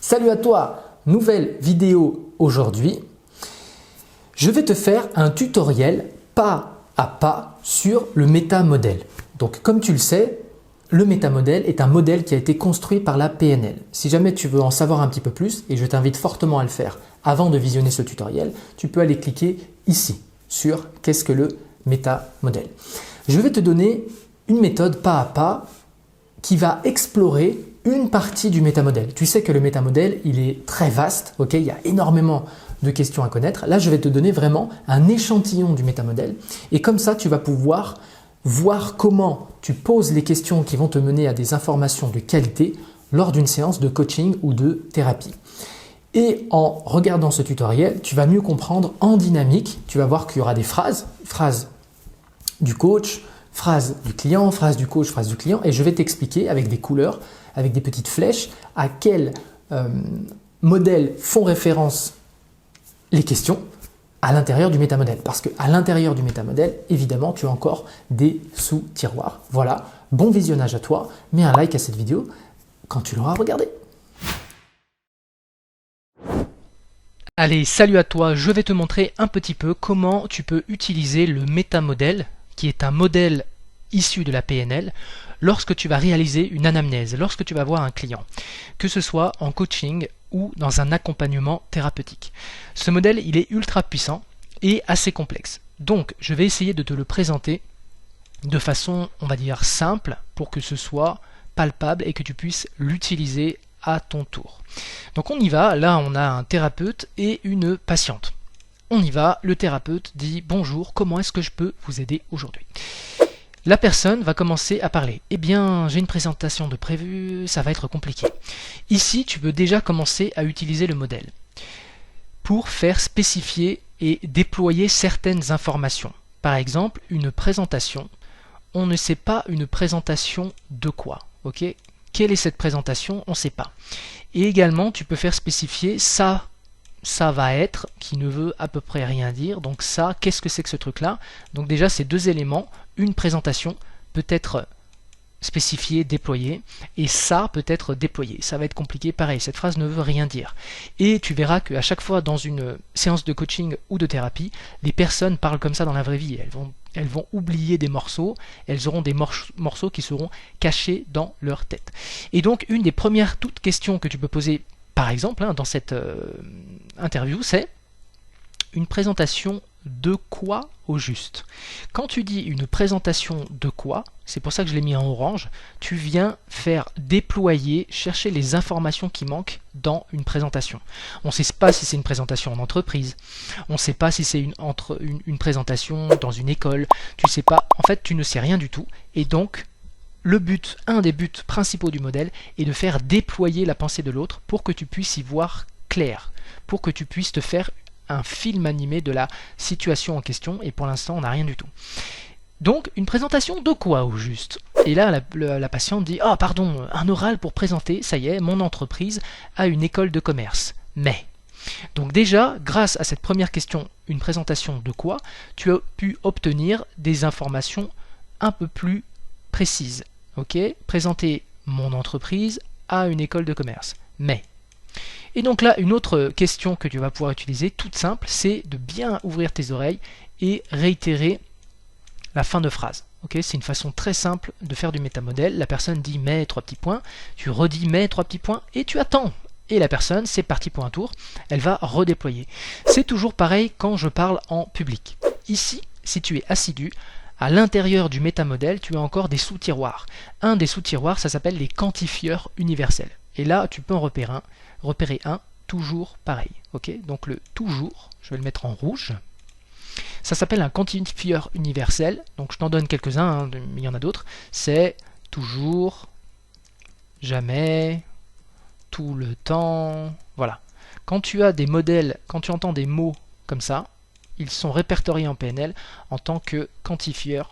Salut à toi, nouvelle vidéo aujourd'hui. Je vais te faire un tutoriel pas à pas sur le métamodèle. Donc comme tu le sais, le métamodèle est un modèle qui a été construit par la PNL. Si jamais tu veux en savoir un petit peu plus, et je t'invite fortement à le faire avant de visionner ce tutoriel, tu peux aller cliquer ici sur qu'est-ce que le métamodèle. Je vais te donner une méthode pas à pas qui va explorer une partie du métamodèle. Tu sais que le métamodèle, il est très vaste, ok? Il y a énormément de questions à connaître. Là, je vais te donner vraiment un échantillon du métamodèle et comme ça, tu vas pouvoir voir comment tu poses les questions qui vont te mener à des informations de qualité lors d'une séance de coaching ou de thérapie. Et en regardant ce tutoriel, tu vas mieux comprendre en dynamique. Tu vas voir qu'il y aura des phrases du coach, phrase du client, phrase du coach, phrase du client, et je vais t'expliquer avec des couleurs, avec des petites flèches, à quel modèle font référence les questions à l'intérieur du métamodèle. Parce qu'à l'intérieur du métamodèle, évidemment, tu as encore des sous-tiroirs. Voilà, bon visionnage à toi, mets un like à cette vidéo quand tu l'auras regardée. Allez, salut à toi, je vais te montrer un petit peu comment tu peux utiliser le métamodèle, qui est un modèle issu de la PNL, lorsque tu vas réaliser une anamnèse, lorsque tu vas voir un client, que ce soit en coaching ou dans un accompagnement thérapeutique. Ce modèle, il est ultra puissant et assez complexe. Donc, je vais essayer de te le présenter de façon, on va dire, simple, pour que ce soit palpable et que tu puisses l'utiliser à ton tour. Donc on y va, là on a un thérapeute et une patiente. On y va, le thérapeute dit « Bonjour, comment est-ce que je peux vous aider aujourd'hui ?» La personne va commencer à parler. « Eh bien, j'ai une présentation de prévue, ça va être compliqué. » Ici, tu peux déjà commencer à utiliser le modèle pour faire spécifier et déployer certaines informations. Par exemple, une présentation. On ne sait pas une présentation de quoi, ok ? Quelle est cette présentation? On ne sait pas. Et également, tu peux faire spécifier ça va être, qui ne veut à peu près rien dire. Donc ça, qu'est-ce que c'est que ce truc-là? Donc déjà, ces deux éléments, une présentation peut être spécifiée, déployée, et ça peut être déployé. Ça va être compliqué, pareil, cette phrase ne veut rien dire. Et tu verras qu'à chaque fois dans une séance de coaching ou de thérapie, les personnes parlent comme ça dans la vraie vie. Elles vont oublier des morceaux, elles auront des morceaux qui seront cachés dans leur tête. Et donc, une des premières toutes questions que tu peux poser, par exemple, dans cette interview, c'est une présentation de quoi au juste? Quand tu dis une présentation de quoi, c'est pour ça que je l'ai mis en orange, tu viens faire déployer, chercher les informations qui manquent dans une présentation. On ne sait pas si c'est une présentation en entreprise, on ne sait pas si c'est une présentation dans une école, tu sais pas, en fait tu ne sais rien du tout, et donc un des buts principaux du modèle est de faire déployer la pensée de l'autre pour que tu puisses y voir clair, pour que tu puisses te faire un film animé de la situation en question, et pour l'instant on n'a rien du tout. Donc une présentation de quoi au juste? Et là la patiente dit « Ah pardon, un oral pour présenter, ça y est, mon entreprise a une école de commerce. Mais... » Donc déjà, grâce à cette première question, une présentation de quoi, tu as pu obtenir des informations un peu plus précises. Ok, présenter mon entreprise à une école de commerce. Mais... Et donc là, une autre question que tu vas pouvoir utiliser, toute simple, c'est de bien ouvrir tes oreilles et réitérer la fin de phrase. Okay, c'est une façon très simple de faire du métamodèle. La personne dit « mais » trois petits points, tu redis « mais » trois petits points et tu attends. Et la personne, c'est parti pour un tour, elle va redéployer. C'est toujours pareil quand je parle en public. Ici, si tu es assidu, à l'intérieur du métamodèle, tu as encore des sous-tiroirs. Un des sous-tiroirs, ça s'appelle les quantifieurs universels. Et là, tu peux en repérer un, toujours pareil. Okay, donc le toujours, je vais le mettre en rouge. Ça s'appelle un quantifieur universel. Donc je t'en donne quelques-uns, mais il y en a d'autres. C'est toujours, jamais, tout le temps. Voilà. Quand tu as des modèles, quand tu entends des mots comme ça, ils sont répertoriés en PNL en tant que quantifieurs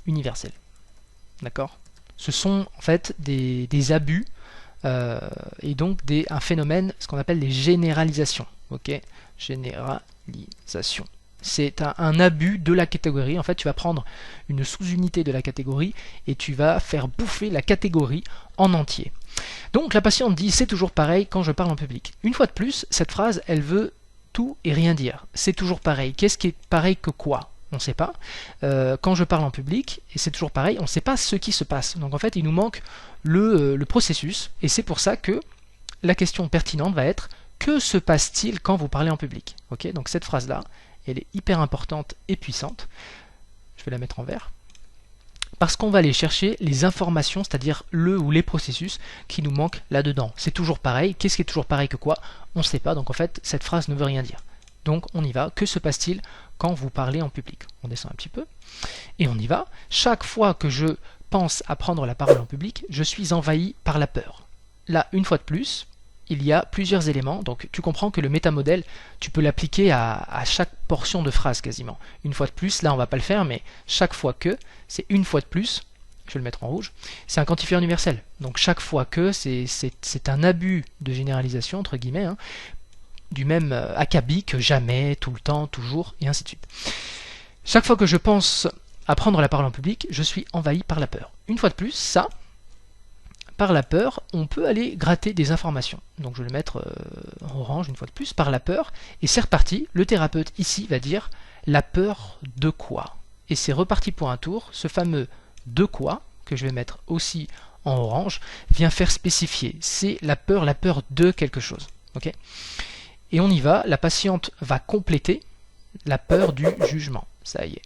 universels. D'accord? Ce sont en fait des abus et donc un phénomène, ce qu'on appelle des généralisations. Ok, généralisation. C'est un abus de la catégorie. En fait, tu vas prendre une sous-unité de la catégorie et tu vas faire bouffer la catégorie en entier. Donc la patiente dit, c'est toujours pareil quand je parle en public. Une fois de plus, cette phrase, elle veut tout et rien dire. C'est toujours pareil. Qu'est-ce qui est pareil que quoi? On ne sait pas. Quand je parle en public, et c'est toujours pareil, on ne sait pas ce qui se passe. Donc en fait, il nous manque le processus, et c'est pour ça que la question pertinente va être, que se passe-t-il quand vous parlez en public? Okay, donc cette phrase-là, elle est hyper importante et puissante. Je vais la mettre en vert. Parce qu'on va aller chercher les informations, c'est-à-dire le ou les processus qui nous manquent là-dedans. C'est toujours pareil. Qu'est-ce qui est toujours pareil que quoi? On ne sait pas. Donc en fait, cette phrase ne veut rien dire. Donc on y va. Que se passe-t-il quand vous parlez en public? On descend un petit peu. Et on y va. Chaque fois que je pense à prendre la parole en public, je suis envahi par la peur. Là, une fois de plus, il y a plusieurs éléments. Donc tu comprends que le métamodèle, tu peux l'appliquer à chaque portion de phrase quasiment. Une fois de plus, là on va pas le faire, mais chaque fois que, c'est une fois de plus, je vais le mettre en rouge, c'est un quantifieur universel. Donc chaque fois que, c'est un abus de généralisation, entre guillemets, hein, du même acabit que jamais, tout le temps, toujours, et ainsi de suite. Chaque fois que je pense à prendre la parole en public, je suis envahi par la peur. Une fois de plus, ça, par la peur, on peut aller gratter des informations. Donc je vais le mettre en orange une fois de plus, par la peur, et c'est reparti. Le thérapeute ici va dire la peur de quoi? Et c'est reparti pour un tour. Ce fameux de quoi, que je vais mettre aussi en orange, vient faire spécifier. C'est la peur de quelque chose. Okay, et on y va, la patiente va compléter la peur du jugement. Ça y est.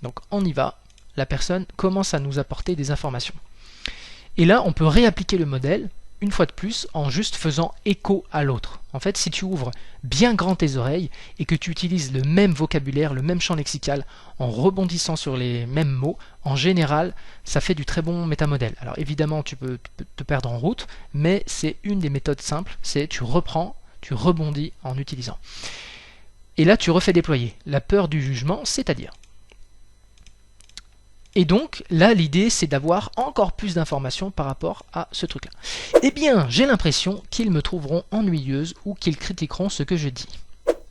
Donc on y va, la personne commence à nous apporter des informations. Et là, on peut réappliquer le modèle, une fois de plus, en juste faisant écho à l'autre. En fait, si tu ouvres bien grand tes oreilles et que tu utilises le même vocabulaire, le même champ lexical, en rebondissant sur les mêmes mots, en général, ça fait du très bon métamodèle. Alors évidemment, tu peux te perdre en route, mais c'est une des méthodes simples, c'est tu reprends, tu rebondis en utilisant. Et là, tu refais déployer la peur du jugement, c'est-à-dire... Et donc, là, l'idée, c'est d'avoir encore plus d'informations par rapport à ce truc-là. Eh bien, j'ai l'impression qu'ils me trouveront ennuyeuse ou qu'ils critiqueront ce que je dis.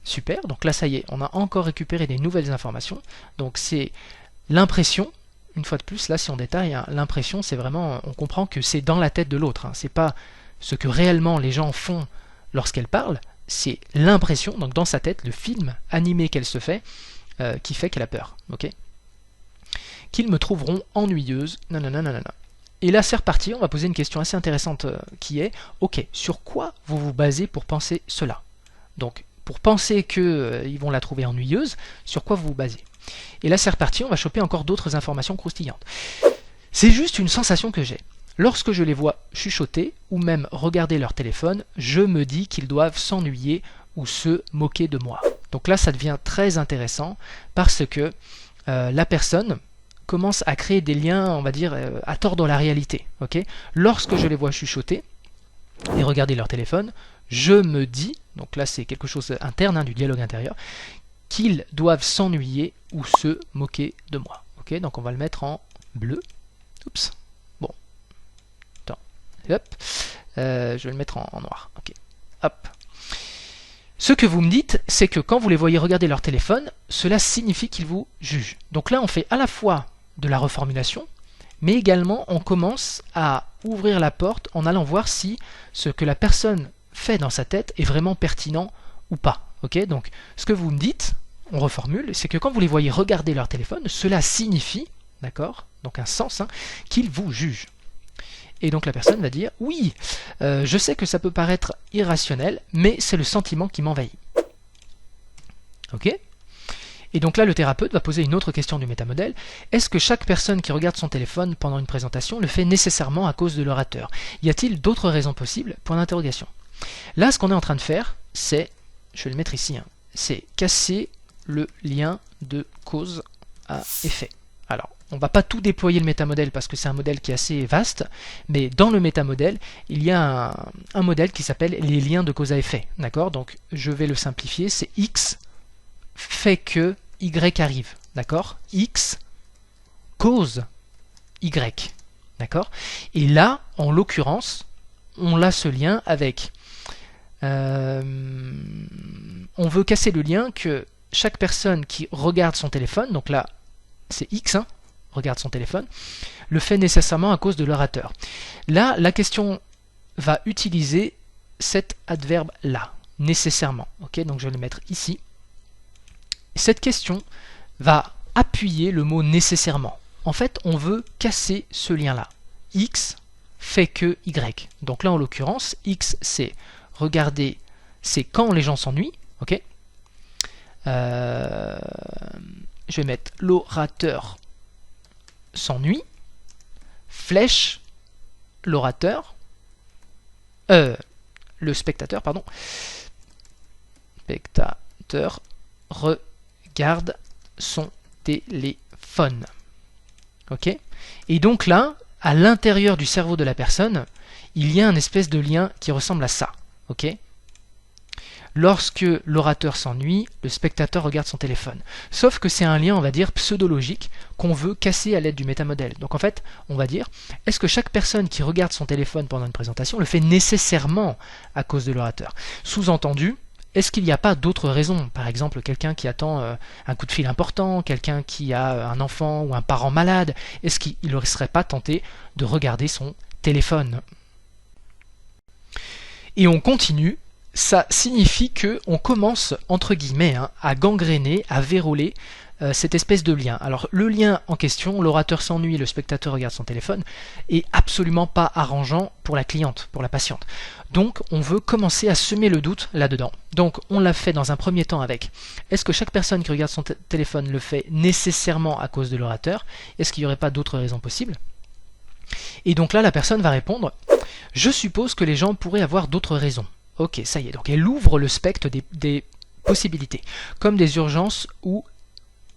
Super, donc là, ça y est, on a encore récupéré des nouvelles informations. Donc, c'est l'impression, une fois de plus, là, si on détaille, hein, l'impression, c'est vraiment, on comprend que c'est dans la tête de l'autre. Hein, c'est pas ce que réellement les gens font lorsqu'elles parlent, c'est l'impression, donc dans sa tête, le film animé qu'elle se fait, qui fait qu'elle a peur. Ok ? Qu'ils me trouveront ennuyeuse, nanana. Et là c'est reparti, on va poser une question assez intéressante qui est, ok, sur quoi vous vous basez pour penser cela? Donc, pour penser qu'ils vont la trouver ennuyeuse, sur quoi vous vous basez? Et là c'est reparti, on va choper encore d'autres informations croustillantes. C'est juste une sensation que j'ai. Lorsque je les vois chuchoter, ou même regarder leur téléphone, je me dis qu'ils doivent s'ennuyer ou se moquer de moi. Donc là ça devient très intéressant, parce que la personne commence à créer des liens, on va dire, à tordre la réalité. Okay, lorsque je les vois chuchoter et regarder leur téléphone, je me dis, donc là c'est quelque chose interne, hein, du dialogue intérieur, qu'ils doivent s'ennuyer ou se moquer de moi. Okay, donc on va le mettre en bleu. Oups. Bon. Attends. Hop. Je vais le mettre en noir. Okay. Hop. Ce que vous me dites, c'est que quand vous les voyez regarder leur téléphone, cela signifie qu'ils vous jugent. Donc là, on fait à la fois de la reformulation, mais également on commence à ouvrir la porte en allant voir si ce que la personne fait dans sa tête est vraiment pertinent ou pas. Okay, donc ce que vous me dites, on reformule, c'est que quand vous les voyez regarder leur téléphone, cela signifie, d'accord, donc un sens, hein, qu'ils vous jugent. Et donc la personne va dire, oui, je sais que ça peut paraître irrationnel, mais c'est le sentiment qui m'envahit. Ok ? Et donc là, le thérapeute va poser une autre question du métamodèle. Est-ce que chaque personne qui regarde son téléphone pendant une présentation le fait nécessairement à cause de l'orateur? Y a-t-il d'autres raisons possibles? Point d'interrogation. Là, ce qu'on est en train de faire, c'est, je vais le mettre ici, hein, c'est casser le lien de cause à effet. Alors, on ne va pas tout déployer le métamodèle parce que c'est un modèle qui est assez vaste, mais dans le métamodèle, il y a un modèle qui s'appelle les liens de cause à effet. D'accord? Donc, je vais le simplifier, c'est X fait que Y arrive. D'accord? X cause Y. D'accord? Et là, en l'occurrence, on a ce lien avec... on veut casser le lien que chaque personne qui regarde son téléphone, donc là c'est X, hein, regarde son téléphone, le fait nécessairement à cause de l'orateur. Là, la question va utiliser cet adverbe-là, nécessairement. Ok, donc je vais le mettre ici. Cette question va appuyer le mot nécessairement. En fait, on veut casser ce lien-là. X fait que Y. Donc là, en l'occurrence, X, c'est regarder, c'est quand les gens s'ennuient. Ok. Je vais mettre l'orateur s'ennuie, flèche, l'orateur, le spectateur, pardon, spectateur regarde son téléphone. Ok. Et donc là, à l'intérieur du cerveau de la personne, il y a un espèce de lien qui ressemble à ça. Ok. Lorsque l'orateur s'ennuie, le spectateur regarde son téléphone. Sauf que c'est un lien, on va dire, pseudologique qu'on veut casser à l'aide du métamodèle. Donc en fait, on va dire, est-ce que chaque personne qui regarde son téléphone pendant une présentation le fait nécessairement à cause de l'orateur? Sous-entendu, est-ce qu'il n'y a pas d'autres raisons? Par exemple, quelqu'un qui attend un coup de fil important, quelqu'un qui a un enfant ou un parent malade, est-ce qu'il ne serait pas tenté de regarder son téléphone? Et on continue. Ça signifie qu'on commence, entre guillemets, hein, à gangréner, à verrouiller cette espèce de lien. Alors le lien en question, l'orateur s'ennuie, le spectateur regarde son téléphone, est absolument pas arrangeant pour la cliente, pour la patiente. Donc on veut commencer à semer le doute là-dedans. Donc on l'a fait dans un premier temps avec, est-ce que chaque personne qui regarde son téléphone le fait nécessairement à cause de l'orateur? Est-ce qu'il n'y aurait pas d'autres raisons possibles? Et donc là la personne va répondre, je suppose que les gens pourraient avoir d'autres raisons. Ok, ça y est, donc elle ouvre le spectre des possibilités, comme des urgences ou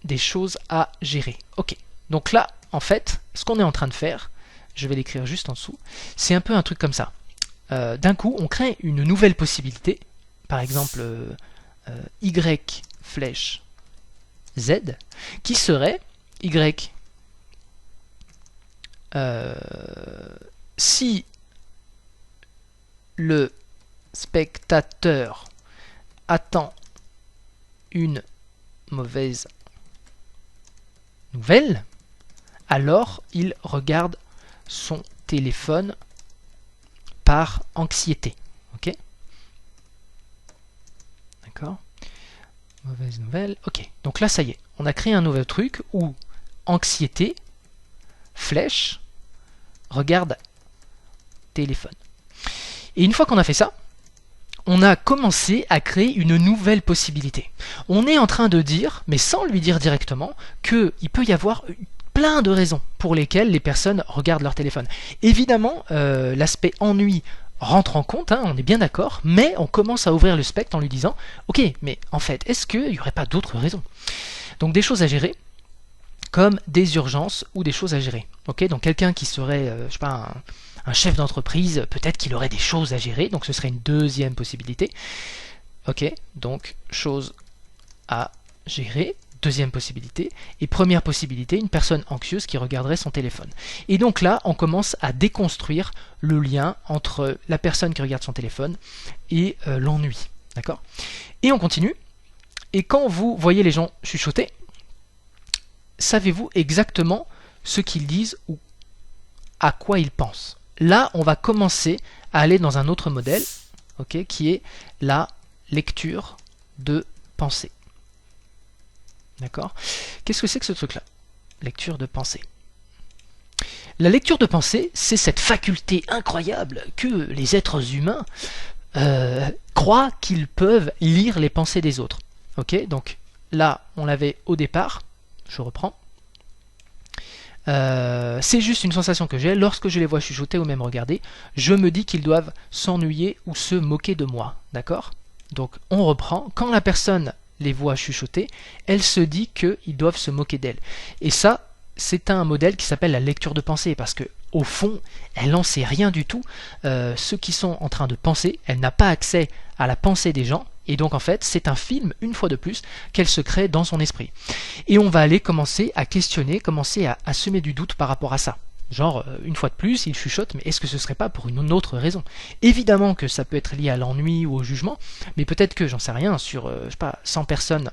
des choses à gérer. Ok, donc là, en fait, ce qu'on est en train de faire, je vais l'écrire juste en dessous, c'est un peu un truc comme ça. D'un coup, on crée une nouvelle possibilité, par exemple Y flèche Z, qui serait Y si le spectateur attend une mauvaise nouvelle, alors il regarde son téléphone par anxiété. Ok? D'accord? Mauvaise nouvelle. Ok. Donc là, ça y est. On a créé un nouveau truc où anxiété, flèche, regarde téléphone. Et une fois qu'on a fait ça, on a commencé à créer une nouvelle possibilité. On est en train de dire, mais sans lui dire directement, qu'il peut y avoir plein de raisons pour lesquelles les personnes regardent leur téléphone. Évidemment, l'aspect ennui rentre en compte, hein, on est bien d'accord, mais on commence à ouvrir le spectre en lui disant, ok, mais en fait, est-ce qu'il n'y aurait pas d'autres raisons? Donc des choses à gérer, comme des urgences ou des choses à gérer. Okay, donc quelqu'un qui serait, je sais pas, un chef d'entreprise, peut-être qu'il aurait des choses à gérer, donc ce serait une deuxième possibilité. Ok, donc choses à gérer, deuxième possibilité. Et première possibilité, une personne anxieuse qui regarderait son téléphone. Et donc là, on commence à déconstruire le lien entre la personne qui regarde son téléphone et l'ennui. D'accord? Et on continue. Et quand vous voyez les gens chuchoter, savez-vous exactement ce qu'ils disent ou à quoi ils pensent? Là, on va commencer à aller dans un autre modèle, okay, qui est la lecture de pensée. D'accord? Qu'est-ce que c'est que ce truc-là? Lecture de pensée. La lecture de pensée, c'est cette faculté incroyable que les êtres humains croient qu'ils peuvent lire les pensées des autres. Okay, donc là, on l'avait au départ. Je reprends. C'est juste une sensation que j'ai lorsque je les vois chuchoter ou même regarder. Je me dis qu'ils doivent s'ennuyer ou se moquer de moi. D'accord? Donc on reprend. Quand la personne les voit chuchoter, elle se dit qu'ils doivent se moquer d'elle. Et ça, c'est un modèle qui s'appelle la lecture de pensée, parce que au fond, elle n'en sait rien du tout. Ceux qui sont en train de penser, elle n'a pas accès à la pensée des gens. Et donc en fait, c'est un film, une fois de plus, qu'elle se crée dans son esprit. Et on va aller commencer à questionner, commencer à semer du doute par rapport à ça. Genre, une fois de plus, il chuchote, mais est-ce que ce serait pas pour une autre raison? Évidemment que ça peut être lié à l'ennui ou au jugement, mais peut-être que, j'en sais rien, sur, je sais pas, 100 personnes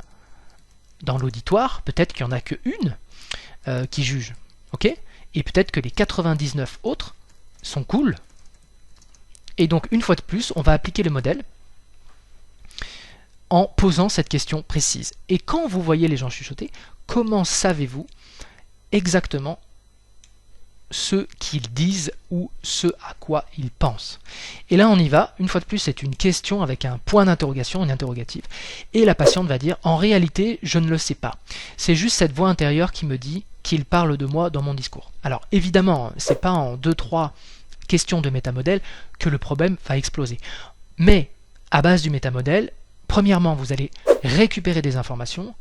dans l'auditoire, peut-être qu'il n'y en a qu'une qui juge, ok? Et peut-être que les 99 autres sont cool. Et donc, une fois de plus, on va appliquer le modèle en posant cette question précise. Et quand vous voyez les gens chuchoter, comment savez-vous exactement ce qu'ils disent ou ce à quoi ils pensent? Et là, on y va. Une fois de plus, c'est une question avec un point d'interrogation, une interrogative. Et la patiente va dire, en réalité, je ne le sais pas. C'est juste cette voix intérieure qui me dit qu'il parle de moi dans mon discours. Alors, évidemment, c'est pas en 2-3 questions de métamodèle que le problème va exploser. Mais, à base du métamodèle, premièrement, vous allez récupérer des informations,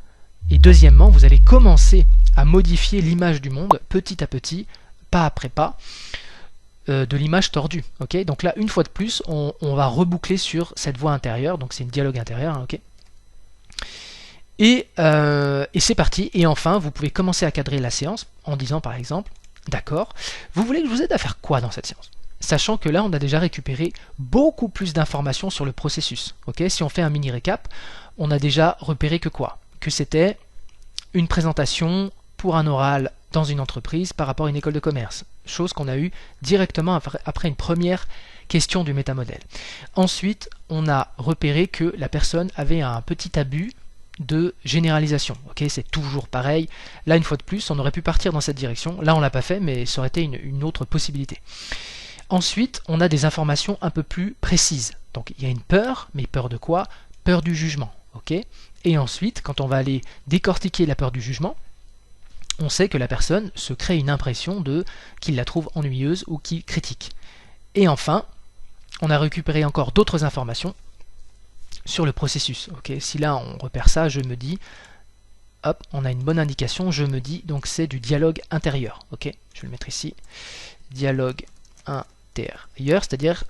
et deuxièmement, vous allez commencer à modifier l'image du monde petit à petit, pas après pas, de l'image tordue. Okay, donc là, une fois de plus, on va reboucler sur cette voix intérieure, donc c'est une dialogue intérieur. Hein, okay, et c'est parti. Et enfin, vous pouvez commencer à cadrer la séance en disant par exemple, d'accord, vous voulez que je vous aide à faire quoi dans cette séance? Sachant que là, on a déjà récupéré beaucoup plus d'informations sur le processus. Okay, si on fait un mini récap, on a déjà repéré que quoi? Que c'était une présentation pour un oral dans une entreprise par rapport à une école de commerce. Chose qu'on a eue directement après une première question du métamodèle. Ensuite, on a repéré que la personne avait un petit abus de généralisation. Okay, c'est toujours pareil. Là, une fois de plus, on aurait pu partir dans cette direction. Là, on ne l'a pas fait, mais ça aurait été une autre possibilité. Ensuite, on a des informations un peu plus précises. Donc, il y a une peur, mais peur de quoi? Peur du jugement. Okay, et ensuite, quand on va aller décortiquer la peur du jugement, on sait que la personne se crée une impression qu'il la trouve ennuyeuse ou qu'il critique. Et enfin, on a récupéré encore d'autres informations sur le processus. Okay, si là on repère ça, je me dis, hop, on a une bonne indication, je me dis, donc c'est du dialogue intérieur. Okay, je vais le mettre ici. Dialogue intérieur, c'est-à-dire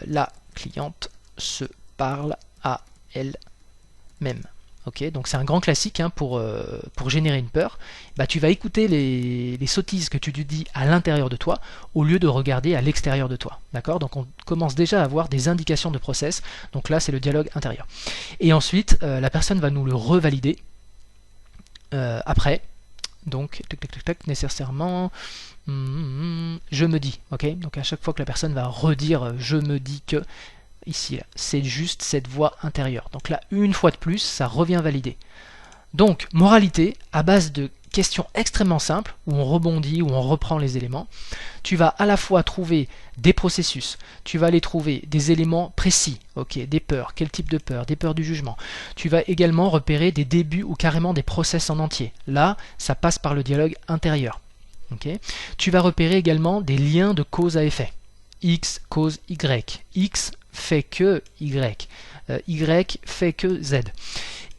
la cliente se parle à elle-même. Okay, donc c'est un grand classique hein, pour générer une peur. Bah, tu vas écouter les sottises que tu te dis à l'intérieur de toi au lieu de regarder à l'extérieur de toi. D'accord, donc on commence déjà à avoir des indications de process. Donc là, c'est le dialogue intérieur. Et ensuite, la personne va nous le revalider après. Donc, nécessairement, je me dis. Okay, donc à chaque fois que la personne va redire je me dis que, ici, c'est juste cette voix intérieure. Donc là, une fois de plus, ça revient valider. Donc, moralité, à base de questions extrêmement simples, où on rebondit, où on reprend les éléments, tu vas à la fois trouver des processus, tu vas aller trouver des éléments précis, okay, des peurs, quel type de peur, des peurs du jugement. Tu vas également repérer des débuts ou carrément des process en entier. Là, ça passe par le dialogue intérieur. Okay. Tu vas repérer également des liens de cause à effet. X cause Y. X fait que Y. Y fait que Z.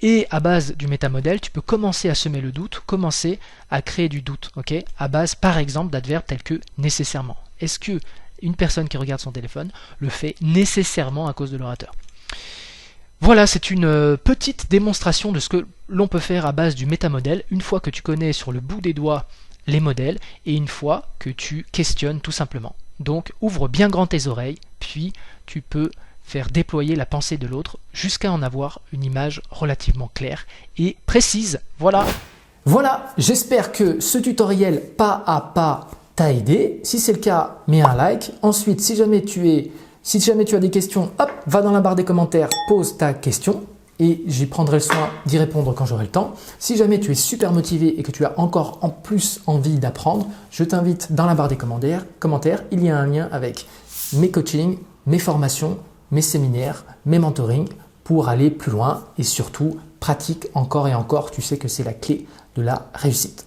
Et à base du métamodèle, tu peux commencer à semer le doute, commencer à créer du doute, okay, à base par exemple d'adverbes tels que nécessairement. Est-ce que une personne qui regarde son téléphone le fait nécessairement à cause de l'orateur? Voilà, c'est une petite démonstration de ce que l'on peut faire à base du métamodèle, une fois que tu connais sur le bout des doigts les modèles, et une fois que tu questionnes tout simplement. Donc ouvre bien grand tes oreilles, puis tu peux faire déployer la pensée de l'autre jusqu'à en avoir une image relativement claire et précise. Voilà. Voilà, j'espère que ce tutoriel pas à pas t'a aidé. Si c'est le cas, mets un like. Ensuite, si jamais tu as des questions, hop, va dans la barre des commentaires, pose ta question et j'y prendrai le soin d'y répondre quand j'aurai le temps. Si jamais tu es super motivé et que tu as encore en plus envie d'apprendre, je t'invite dans la barre des commentaires. Il y a un lien avec mes coachings, mes formations, mes séminaires, mes mentorings pour aller plus loin et surtout pratique encore et encore. Tu sais que c'est la clé de la réussite.